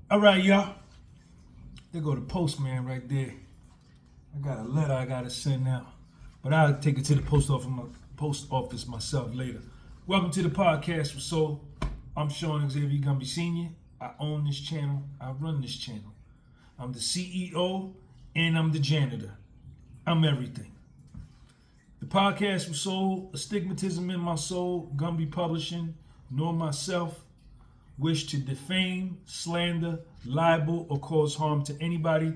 All right, y'all. There go the postman right there. I got a letter I gotta send out, but I'll take it to the post office myself later. Welcome to the podcast with Soul. I'm Sean Xavier Gumby Sr. I own this channel. I run this channel. I'm the CEO and I'm the janitor. I'm everything. The podcast with Soul, Astigmatism in My Soul, Gumby Publishing, nor myself wish to defame, slander, libel, or cause harm to anybody.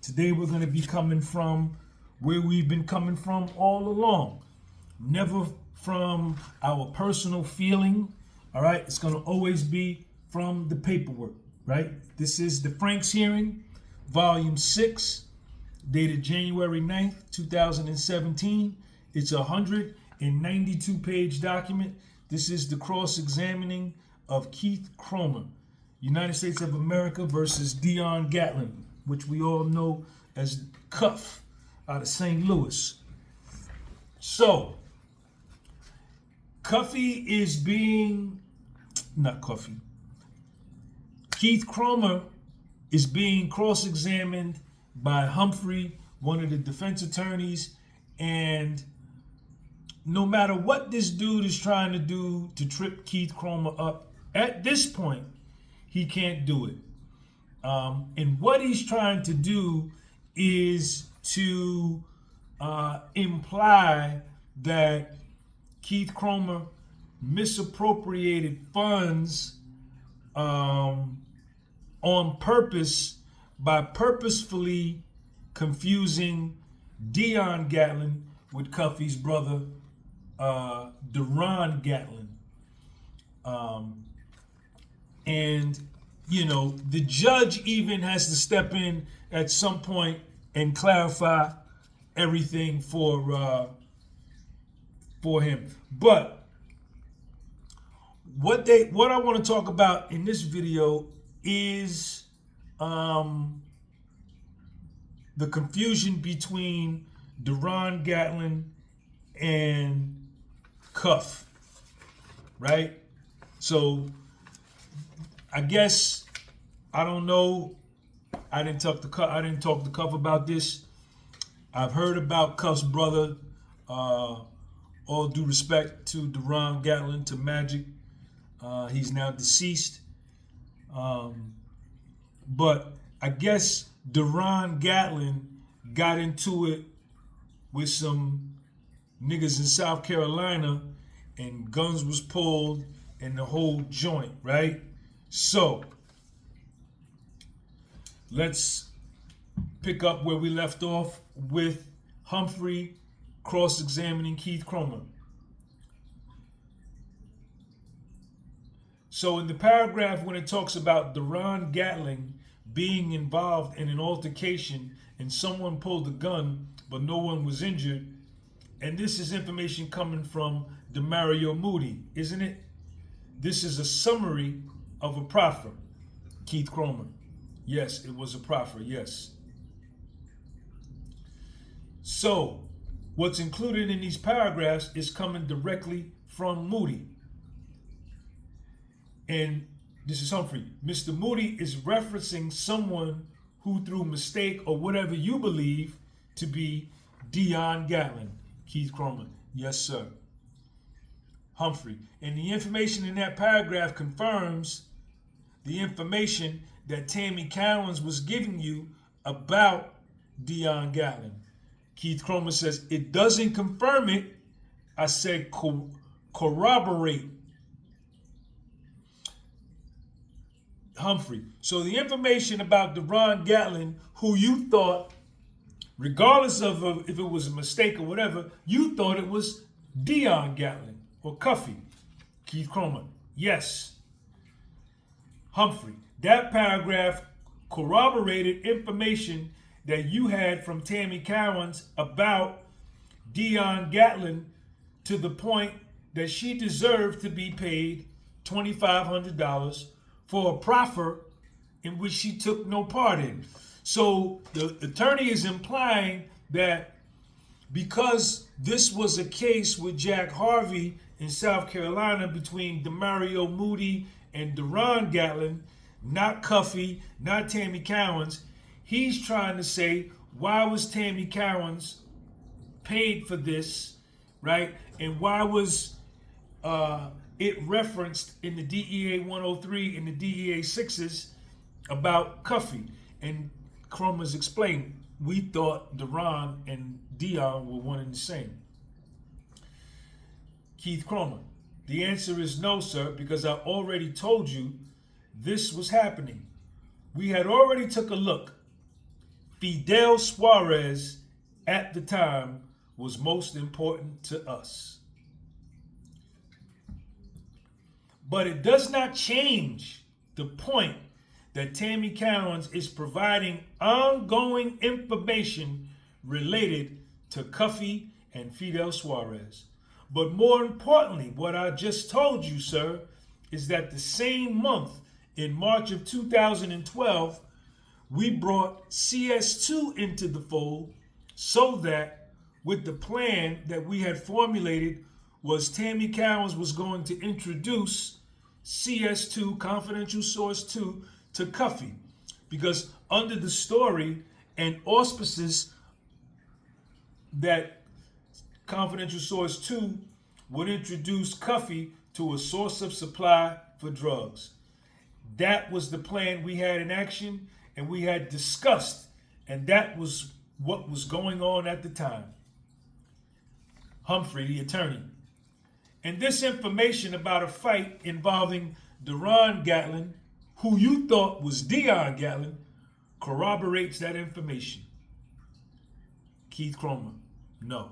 Today we're going to be coming from where we've been coming from all along. Never from our personal feeling, all right? It's going to always be from the paperwork, right? This is the Franks hearing, Volume 6, dated January 9th, 2017. It's a 192-page document. This is the cross-examining of Keith Cromer, United States of America versus Dion Gatlin, which we all know as Cuff out of St. Louis. So, Keith Cromer is being cross-examined by Humphrey, one of the defense attorneys, and no matter what this dude is trying to do to trip Keith Cromer up, at this point, he can't do it. And what he's trying to do is to imply that Keith Cromer misappropriated funds on purpose by purposefully confusing Dion Gatlin with Cuffy'S brother, Deron Gatlin. And, you know, the judge even has to step in at some point and clarify everything for him. But what I want to talk about in this video is the confusion between Deron Gatlin and Cuff, right? So I guess, I don't know. I didn't talk to Cuff about this. I've heard about Cuff's brother. All due respect to Deron Gatlin, to Magic. He's now deceased. But I guess Deron Gatlin got into it with some niggas in South Carolina, and guns was pulled and the whole joint, right? So, let's pick up where we left off with Humphrey cross-examining Keith Cromer. So in the paragraph when it talks about Deron Gatlin being involved in an altercation and someone pulled a gun but no one was injured, and this is information coming from DeMario Moody, isn't it? This is a summary of a proffer, Keith Cromer. Yes, it was a proffer, yes. So, what's included in these paragraphs is coming directly from Moody. And this is Humphrey. Mr. Moody is referencing someone who, through mistake or whatever you believe to be Dion Gatlin, Keith Cromer. Yes, sir. Humphrey. And the information in that paragraph confirms the information that Tammy Cowins was giving you about Dion Gatlin. Keith Cromer says, it doesn't confirm it. I said corroborate. Humphrey. So the information about Deron Gatlin, who you thought, regardless of if it was a mistake or whatever, you thought it was Dion Gatlin or Cuffy. Keith Cromer. Yes. Humphrey. That paragraph corroborated information that you had from Tammy Cowins about Dion Gatlin to the point that she deserved to be paid $2,500 for a proffer in which she took no part in. So the attorney is implying that because this was a case with Jack Harvey in South Carolina between DeMario Moody and Deron Gatlin, not Cuffy, not Tammy Cowins. He's trying to say, why was Tammy Cowins paid for this, right? And why was it referenced in the DEA 103 and the DEA 6s about Cuffy? And Cromer's explained, we thought Deron and Dion were one and the same. Keith Cromer, the answer is no, sir, because I already told you this was happening. We had already took a look. Fidel Suarez at the time was most important to us. But it does not change the point that Tammy Cowins is providing ongoing information related to Cuffy and Fidel Suarez. But more importantly, what I just told you, sir, is that the same month, in March of 2012, we brought CS2 into the fold so that with the plan that we had formulated was Tammy Cowins was going to introduce CS2, confidential source 2, to Cuffy. Because under the story and auspices that confidential source 2 would introduce Cuffy to a source of supply for drugs. That was the plan we had in action and we had discussed, and that was what was going on at the time. Humphrey, the attorney. And this information about a fight involving Deron Gatlin, who you thought was Dion Gatlin, corroborates that information. Keith Cromer, no.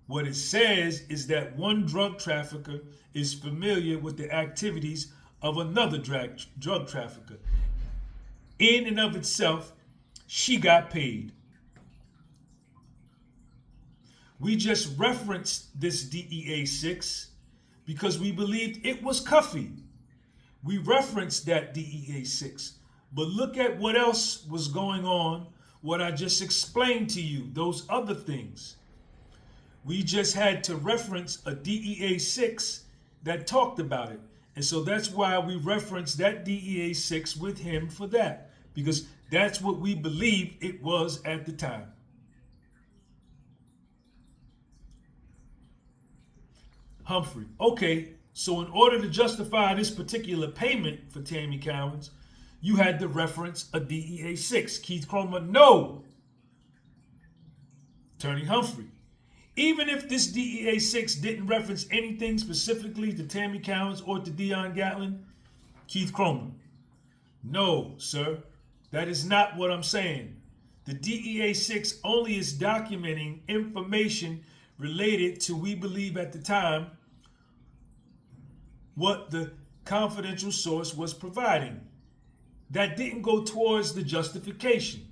What it says is that one drug trafficker is familiar with the activities of another drug trafficker. In and of itself, she got paid. We just referenced this DEA 6 because we believed it was Cuffy. We referenced that DEA 6. But look at what else was going on, what I just explained to you, those other things. We just had to reference a DEA 6 that talked about it. And so that's why we referenced that DEA 6 with him for that, because that's what we believed it was at the time. Humphrey, okay, so in order to justify this particular payment for Tammy Cowins, you had to reference a DEA 6. Keith Cromer, no. Attorney Humphrey, even if this DEA 6 didn't reference anything specifically to Tammy Cowins or to Dion Gatlin, Keith Cromer, no, sir, that is not what I'm saying. The DEA 6 only is documenting information related to, we believe at the time, what the confidential source was providing. That didn't go towards the justification.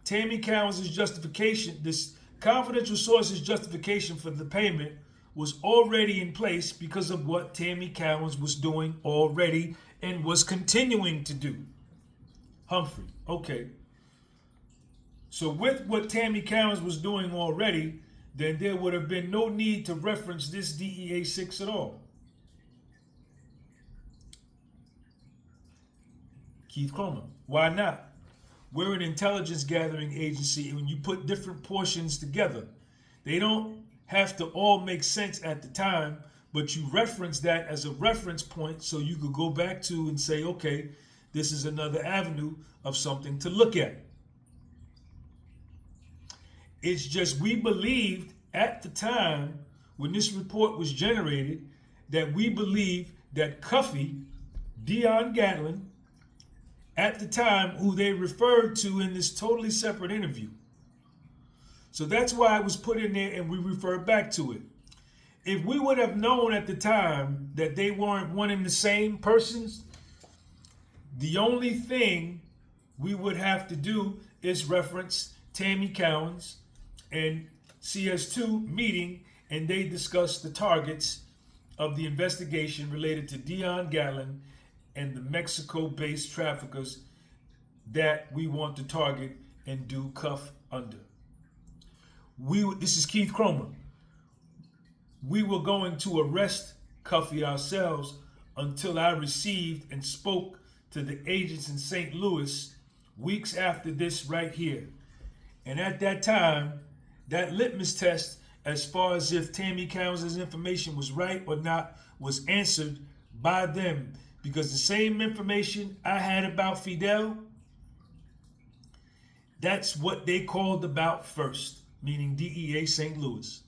Tammy Cowins' justification, this confidential source's justification for the payment was already in place because of what Tammy Cowins was doing already and was continuing to do. Humphrey, okay. So with what Tammy Cowins was doing already, then there would have been no need to reference this DEA 6 at all. Keith Cromer, why not? We're an intelligence gathering agency, and when you put different portions together, they don't have to all make sense at the time, but you reference that as a reference point so you could go back to and say, okay, this is another avenue of something to look at. It's just we believed at the time when this report was generated that we believed that Cuffy, Dion Gatlin, at the time, who they referred to in this totally separate interview. So that's why it was put in there and we refer back to it. If we would have known at the time that they weren't one and the same persons, the only thing we would have to do is reference Tammy Cowins and CS2 meeting, and they discussed the targets of the investigation related to Dion Gatlin and the Mexico-based traffickers that we want to target and do cuff under. This is Keith Cromer. We were going to arrest Cuffy ourselves until I received and spoke to the agents in St. Louis weeks after this right here. And at that time, that litmus test, as far as if Tammy Cowins' information was right or not, was answered by them. Because the same information I had about Fidel, that's what they called about first, meaning DEA St. Louis.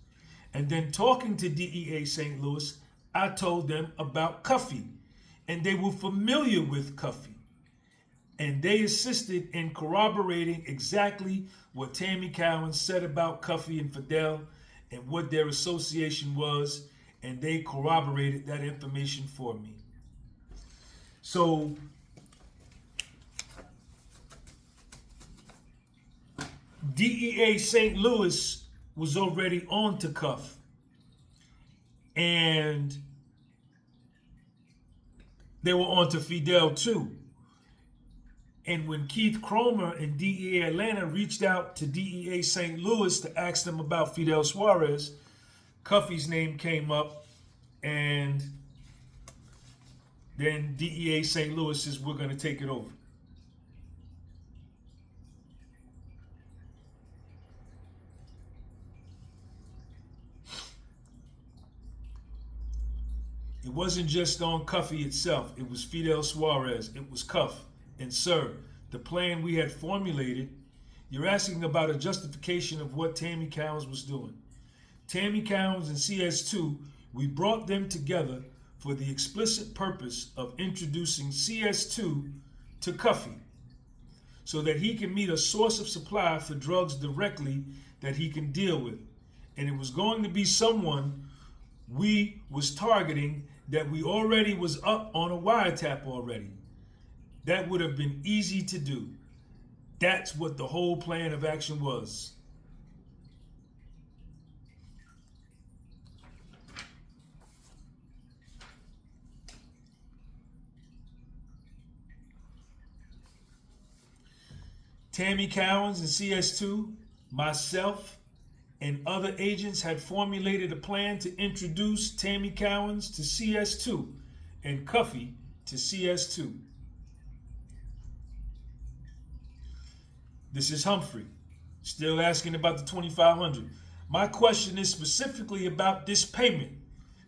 And then talking to DEA St. Louis, I told them about Cuffy. And they were familiar with Cuffy. And they assisted in corroborating exactly what Tammy Cowins said about Cuffy and Fidel and what their association was. And they corroborated that information for me. So DEA St. Louis was already on to Cuff. And they were on to Fidel too. And when Keith Cromer and DEA Atlanta reached out to DEA St. Louis to ask them about Fidel Suarez, Cuffy's name came up, and then DEA St. Louis says, we're going to take it over. It wasn't just on Cuffy itself. It was Fidel Suarez. It was Cuff. And sir, the plan we had formulated, you're asking about a justification of what Tammy Cowins was doing. Tammy Cowins and CS2, we brought them together for the explicit purpose of introducing CS2 to Cuffy so that he can meet a source of supply for drugs directly that he can deal with. And it was going to be someone we was targeting that we already was up on a wiretap already. That would have been easy to do. That's what the whole plan of action was. Tammy Cowins and CS2, myself, and other agents had formulated a plan to introduce Tammy Cowins to CS2 and Cuffy to CS2. This is Humphrey, still asking about the $2,500. My question is specifically about this payment.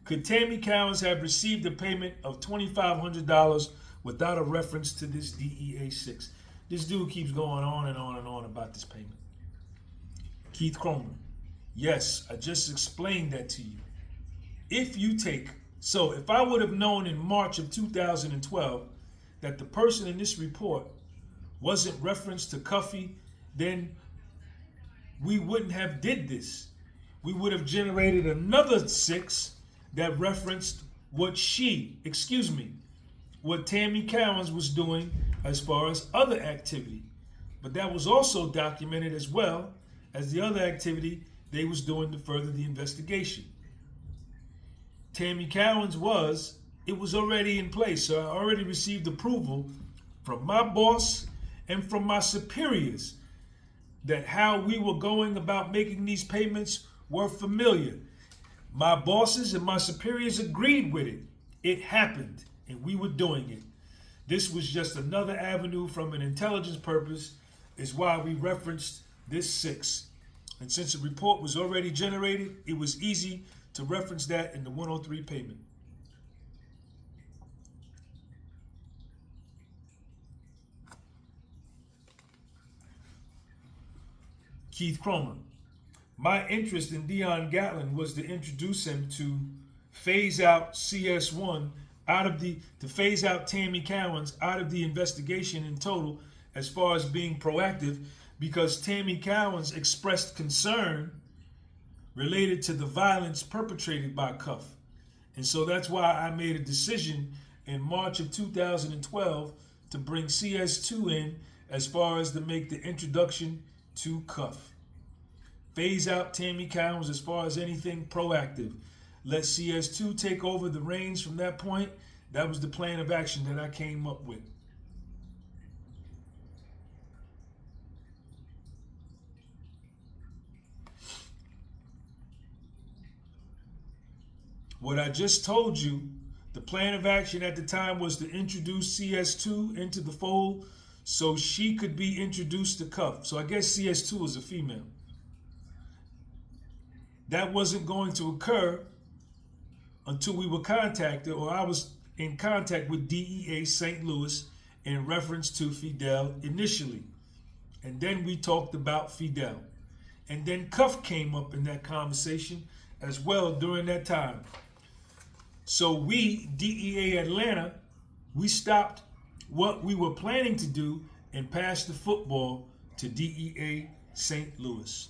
Could Tammy Cowins have received a payment of $2,500 without a reference to this DEA 6? This dude keeps going on and on and on about this payment. Keith Cromer. Yes, I just explained that to you. If I would have known in March of 2012 that the person in this report wasn't referenced to Cuffy, then we wouldn't have did this. We would have generated another 6 that referenced what Tammy Cowins was doing as far as other activity. But that was also documented as well as the other activity they was doing to further the investigation. Tammy Cowins was already in place. So I already received approval from my boss and from my superiors that how we were going about making these payments were familiar. My bosses and my superiors agreed with it. It happened, and we were doing it. This was just another avenue from an intelligence purpose, is why we referenced this 6. And since the report was already generated, it was easy to reference that in the 103 payment. Keith Cromer. My interest in Dion Gatlin was to introduce him to phase out CS1 to phase out Tammy Cowins out of the investigation in total as far as being proactive, because Tammy Cowins expressed concern related to the violence perpetrated by Cuff. And so that's why I made a decision in March of 2012 to bring CS2 in as far as to make the introduction to Cuff. Phase out Tammy Cowins as far as anything proactive. Let CS2 take over the reins from that point. That was the plan of action that I came up with. What I just told you, the plan of action at the time was to introduce CS2 into the fold so she could be introduced to Cuff. So I guess CS2 is a female. That wasn't going to occur until we were contacted, or I was in contact with DEA St. Louis in reference to Fidel initially. And then we talked about Fidel. And then Cuff came up in that conversation as well during that time. So we, DEA Atlanta, we stopped what we were planning to do and passed the football to DEA St. Louis.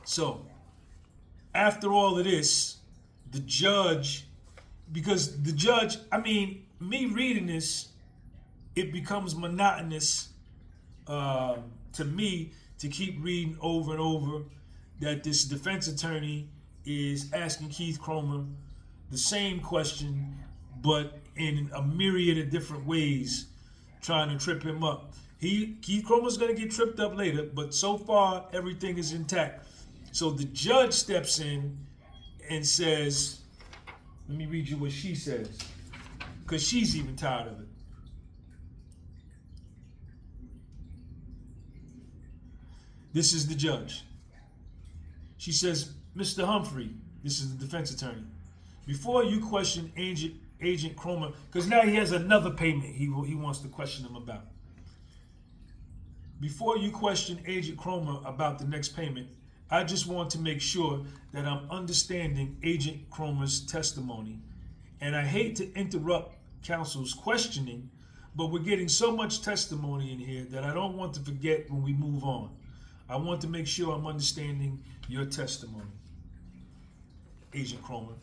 So after all of this, the judge, because the judge, me reading this, it becomes monotonous to me to keep reading over and over that this defense attorney is asking Keith Cromer the same question, but in a myriad of different ways, trying to trip him up. Keith Cromer's going to get tripped up later, but so far everything is intact. So the judge steps in and says, let me read you what she says, because she's even tired of it. This is the judge. She says, Mr. Humphrey, this is the defense attorney, before you question Agent Cromer, because now he has another payment he wants to question him about. Before you question Agent Cromer about the next payment, I just want to make sure that I'm understanding Agent Cromer's testimony. And I hate to interrupt counsel's questioning, but we're getting so much testimony in here that I don't want to forget when we move on. I want to make sure I'm understanding your testimony. Agent Cromer.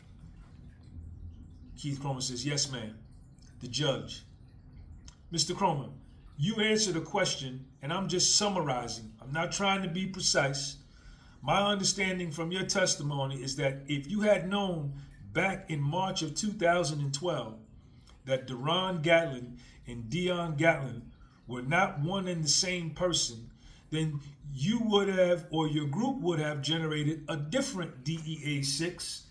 Keith Cromer says, yes, ma'am. The judge. Mr. Cromer, you answered a question, and I'm just summarizing. I'm not trying to be precise. My understanding from your testimony is that if you had known back in March of 2012 that Deron Gatlin and Dion Gatlin were not one and the same person, then you would have, or your group would have, generated a different DEA 6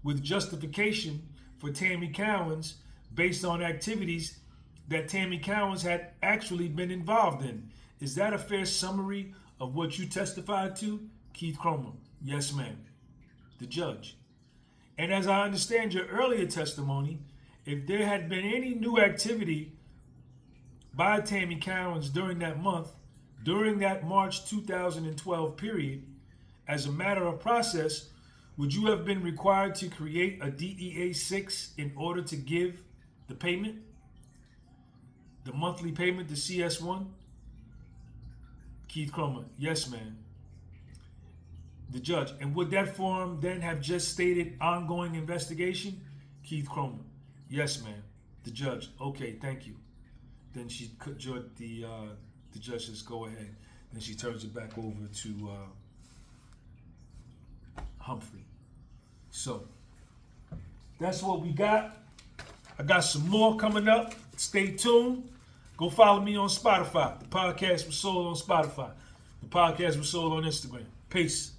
with justification for Tammy Cowins based on activities that Tammy Cowins had actually been involved in. Is that a fair summary of what you testified to? Keith Cromer, yes, ma'am. The judge. And as I understand your earlier testimony, if there had been any new activity by Tammy Cowins during that month, during that March 2012 period, as a matter of process, would you have been required to create a DEA 6 in order to give the payment? The monthly payment to CS1? Keith Cromer, yes, ma'am. The judge, and would that form then have just stated ongoing investigation? Keith Cromer, yes, ma'am. The judge, okay, thank you. Then she could the judge says, go ahead. Then she turns it back over to Humphrey. So that's what we got. I got some more coming up. Stay tuned. Go follow me on Spotify. The podcast was sold on Spotify. The podcast was sold on Instagram. Peace.